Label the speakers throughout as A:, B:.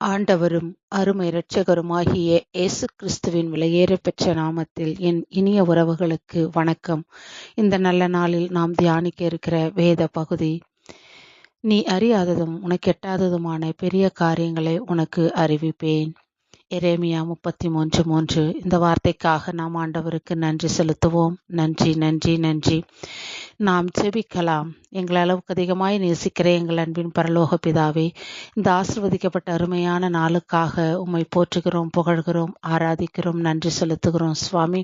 A: ஆண்டவரும் அருமை இரட்சகருமாகிய இயேசு கிறிஸ்துவின் விலையேறப் பெற்ற நாமத்தில் என் இனிய உறவுகளுக்கு வணக்கம். இந்த நல்ல நாளில் நாம் தியானிக்க இருக்கிற வேத பகுதி, நீ அறியாததும் உனக்கு எட்டாததுமான பெரிய காரியங்களை உனக்கு அறிவிப்பேன். எரேமியா 33:3. இந்த வார்த்தைக்காக நாம் ஆண்டவருக்கு நன்றி செலுத்துவோம். நன்றி நன்றி நன்றி. நாம் ஜெபிக்கலாம். எங்கள் அளவுக்கு அதிகமாய் நேசிக்கிற எங்கள் அன்பின் பரலோக பிதாவே, இந்த ஆசீர்வதிக்கப்பட்ட அருமையான நாளுக்காக உம்மை போற்றுகிறோம், புகழ்கிறோம், ஆராதிக்கிறோம், நன்றி செலுத்துகிறோம். சுவாமி,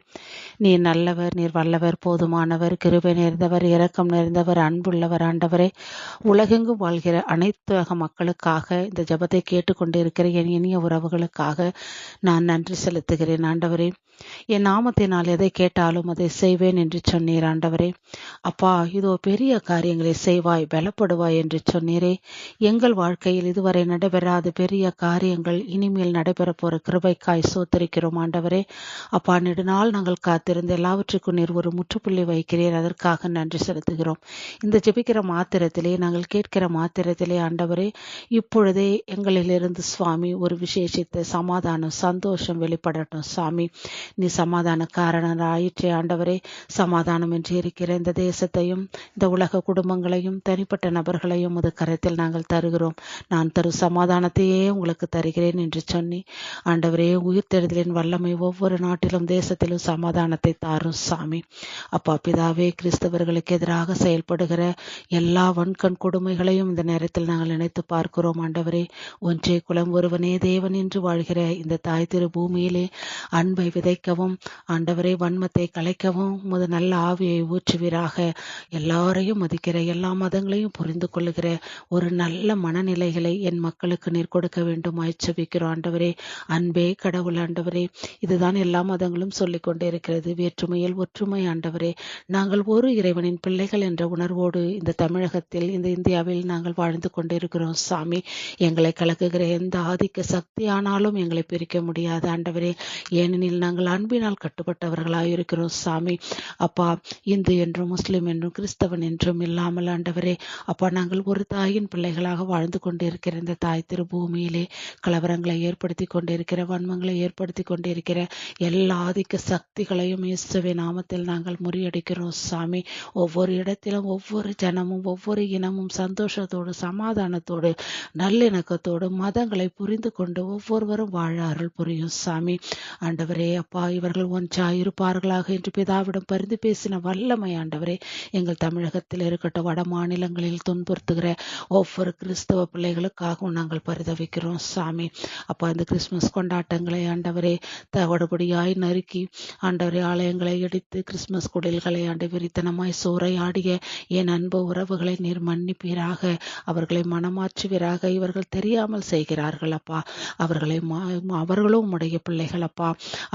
A: நீர் நல்லவர், நீர் வல்லவர், போதுமானவர், கிருபை நிறைந்தவர், இரக்கம் நிறைந்தவர், அன்புள்ளவர். ஆண்டவரே, உலகெங்கும் வாழ்கிற அனைத்து மக்களுக்காக, இந்த ஜெபத்தை கேட்டுக்கொண்டிருக்கிற என் இனிய உறவுகளுக்காக நான் நன்றி செலுத்துகிறேன். ஆண்டவரே, என் நாமத்தினால் எதை கேட்டாலும் அதை செய்வேன் என்று சொன்னீர். ஆண்டவரே அப்பா, இதோ பெரிய காரியங்களை செய்வாய், பலப்படுவாய் என்று சொன்னீரே. எங்கள் வாழ்க்கையில் இதுவரை நடைபெறாத பெரிய காரியங்கள் இனிமேல் நடைபெற போற கிருபைக்காய் சோத்தரிக்கிறோம். ஆண்டவரே அப்பா, நெடுநாள் நாங்கள் காத்திருந்த எல்லாவற்றுக்கும் நீர் ஒரு முற்றுப்புள்ளி வைக்கிறீர். அதற்காக நன்றி செலுத்துகிறோம். இந்த ஜெபிக்கிற மாத்திரத்திலே, நாங்கள் கேட்கிற மாத்திரத்திலே ஆண்டவரே, இப்பொழுதே எங்களிலிருந்து சுவாமி ஒரு விசேஷித்த சமாதானம், சந்தோஷம் வெளிப்படட்டும். சாமி, நீ சமாதான காரணராயிற்றே. ஆண்டவரே, சமாதானம் என்று இருக்கிற இந்த தேசத்தையும் இந்த உலக குடும்பங்களையும் தனிப்பட்ட நபர்களையும் உமது கரத்தில் நாங்கள் தருகிறோம். நான் தரும் சமாதானத்தையே உங்களுக்கு தருகிறேன் என்று சொன்னி ஆண்டவரே, உயிர்த்தெழுதலின் வல்லமை ஒவ்வொரு நாட்டிலும் தேசத்திலும் சமாதானத்தை தாரும். சாமி அப்பா பிதாவே, கிறிஸ்தவர்களுக்கு எதிராக செயல்படுகிற எல்லா வன்கண் கொடுமைகளையும் இந்த நேரத்தில் நாங்கள் நினைத்து பார்க்கிறோம். ஆண்டவரே, ஒன்றே குலம் ஒருவனே தேவன் என்று வாழ்கிற இந்த தாய் திரு பூமியிலே அன்பை விதைக்கவும், ஆண்டவரே வன்மத்தை கலைக்கவும் உமது நல்ல ஆவியை ஊற்றுவீராக. எல்லாரையும் மதிக்கிற, எல்லா மதங்களையும் புரிந்து கொள்ளுகிற ஒரு நல்ல மனநிலைகளை என் மக்களுக்கு நீர் கொடுக்க வேண்டும் ஜெபிக்கிறோம். ஆண்டவரே, அன்பே கடவுள். ஆண்டவரே, இதுதான் எல்லா மதங்களும் சொல்லிக் கொண்டே இருக்கிறது, வேற்றுமையில் ஒற்றுமை. ஆண்டவரே, நாங்கள் ஒரு இறைவனின் பிள்ளைகள் என்ற உணர்வோடு இந்த தமிழகத்தில், இந்த இந்தியாவில் நாங்கள் வாழ்ந்து கொண்டிருக்கிறோம். சாமி, எங்களை கலக்குகிற எந்த ஆதிக்க சக்தியானாலும் எங்களை பிரிக்க முடியாது. ஆண்டவரே, ஏனெனில் நாங்கள் அன்பினால் கட்டுப்பட்டவர்களாயிருக்கிறோம். சாமி அப்பா, இந்து என்றும் முஸ்லிம் என்றும் கிறிஸ்தவன் என்றும் இல்லாமல் ஆண்டவரே அப்பா, நாங்கள் ஒரு தாயின் பிள்ளைகளாக வாழ்ந்து கொண்டிருக்கிற இந்த தாய் திரு பூமியிலே கலவரங்களை ஏற்படுத்தி கொண்டிருக்கிற, வன்மங்களை ஏற்படுத்தி கொண்டிருக்கிற எல்லா ஆதிக்க சக்திகளையும் இயேசுவின் நாமத்தில் நாங்கள் முறியடிக்கிறோம். சாமி, ஒவ்வொரு இடத்திலும் ஒவ்வொரு ஜனமும் ஒவ்வொரு இனமும் சந்தோஷத்தோடு, சமாதானத்தோடு, நல்லிணக்கத்தோடு மதங்களை புரிந்து கொண்டு ஒவ்வொருவரும் வாழ அருள் புரியும். சாமி ஆண்டவரே அப்பா, இவர்கள் ஒன்றாய் இருப்பார்களாக என்று பிதாவிடம் பரிந்து பேசின வல்லமை ஆண்டவரே எங்கள் தமிழகத்தில் இருக்கட்டும். வட மாநிலங்களில் துன்புறுத்துகிற ஒவ்வொரு கிறிஸ்தவ பிள்ளைகளுக்காகவும் நாங்கள் பரிதவிக்கிறோம். சாமி அப்பா, இந்த கிறிஸ்துமஸ் கொண்டாட்டங்களை ஆண்டவரே தவடுபடியாய் நறுக்கி ஆண்டவரே ஆலயங்களை இடித்து கிறிஸ்துமஸ் குடில்களை ஆண்டு விரித்தனமாய் சூறையாடிய என் அன்பு உறவுகளை நீர் மன்னிப்பீராக, அவர்களை மனமாற்றுவீராக. இவர்கள் தெரியாமல் செய்கிறார்கள் அப்பா, அவர்களும் உம்முடைய பிள்ளைகள் அப்பா.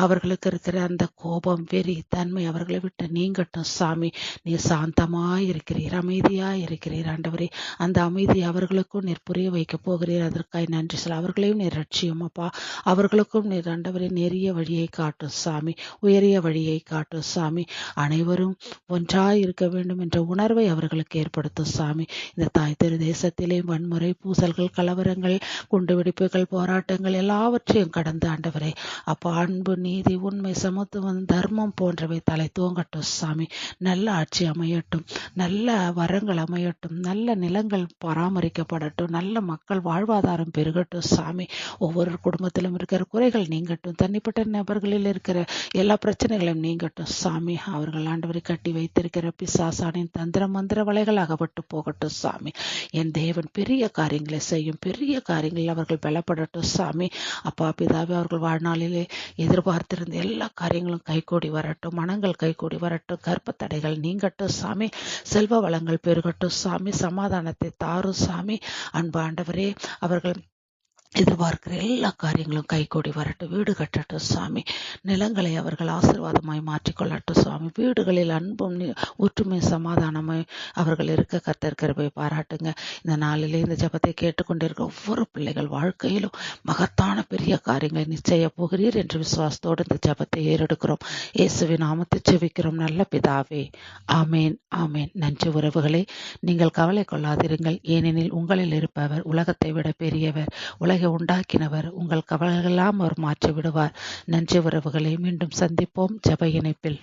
A: அவர்களுக்கு இருக்கிற அந்த கோபம், வெறி தன்மை அவர்களை விட்டு நீங்கட்டும். சாமி, நீர் சாந்தமாய் இருக்கிறீர், அமைதியாய் இருக்கிறீர். ஆண்டவரே, அந்த அமைதி அவர்களுக்கும் நீர் புரிய வைக்க போகிறீர். அதற்காய் நன்றி சொல்ல. அவர்களையும் நீர் ரட்சியும் அப்பா. அவர்களுக்கும் நீர் ஆண்டவரே நெறிய வழியை காட்டும். சாமி, உயரிய வழியை காட்டும். சாமி, அனைவரும் ஒன்றாய் இருக்க வேண்டும் என்ற உணர்வை அவர்களுக்கு ஏற்படுத்தும். சாமி, இந்த தாய் திரு தேசத்திலே வன்முறை, பூசல்கள், கலவரங்கள், குண்டுவெடிப்புகள், போராட்டங்கள் எல்லாவற்றையும் கடந்து ஆண்டவரே அப்பா, அன்பு, நீதி, உண்மை, சமத்துவம், தர்மம் போன்றவை தலை தூங்கட்டும். சாமி, நல்ல ஆட்சி அமையட்டும், நல்ல வரங்கள் அமையட்டும், நல்ல நிலங்கள் பராமரிக்கப்படட்டும், நல்ல மக்கள் வாழ்வாதாரம் பெருகட்டும். சாமி, ஒவ்வொரு குடும்பத்திலும் இருக்கிற குறைகள் நீங்கட்டும், தனிப்பட்ட நபர்களில் இருக்கிற எல்லா பிரச்சனைகளும் நீங்கட்டும். சாமி, அவர்கள் ஆண்டவரை கட்டி வைத்திருக்கிற பிசாசானின் தந்திர மந்திர வலைகள் அகப்பட்டு போகட்டும். சாமி, என் தேவன் பெரிய காரியங்களை செய்யும், பெரிய காரியங்களில் அவர்கள் பலப்படட்டும். சாமி அப்பா பிதாவே, அவர்கள் வாழ்நாளிலே எதிர்பார்த்திருந்த எல்லா காரியங்களும் கைகூடி வரட்டும், மனங்கள் கைகூடி வரட்டும், கற்ப தடைகள் நீங்கட்டும். சாமி, செல்வ வளங்கள் பெருகட்டும். சாமி, சமாதானத்தை தாரும். சாமி, அன்பு ஆண்டவரே, அவர்கள் எதிர்பார்க்கிற எல்லா காரியங்களும் கைகூடி வரட்டும், வீடு கட்டட்டும். சாமி, நிலங்களை அவர்கள் ஆசீர்வாதமாய் மாற்றிக்கொள்ளட்டும். சுவாமி, வீடுகளில் அன்பும் ஒற்றுமை சமாதானமாய் அவர்கள் இருக்க கர்த்தர் கிருபை பாராட்டுங்க. இந்த நாளிலே இந்த ஜெபத்தை கேட்டுக்கொண்டிருக்க ஒவ்வொரு பிள்ளைகள் வாழ்க்கையிலும் மகத்தான பெரிய காரியங்களை நிச்சய போகிறீர் என்று விசுவாசத்தோடு இந்த ஜெபத்தை ஏறெடுக்கிறோம். இயேசுவின் நாமத்தில் ஜெபிக்கிறோம் நல்ல பிதாவே, ஆமேன் ஆமேன். நன்றி உறவுகளே, நீங்கள் கவலை கொள்ளாதிருங்கள், ஏனெனில் உங்களில் இருப்பவர் உலகத்தை விட பெரியவர். உலகில் கவலையை உண்டாக்கினவர். உங்கள் கவலைகளெல்லாம் அவர் மாற்றி விடுவார். நன்றி உறவுகளை மீண்டும் சந்திப்போம் ஜெப இணைப்பில்.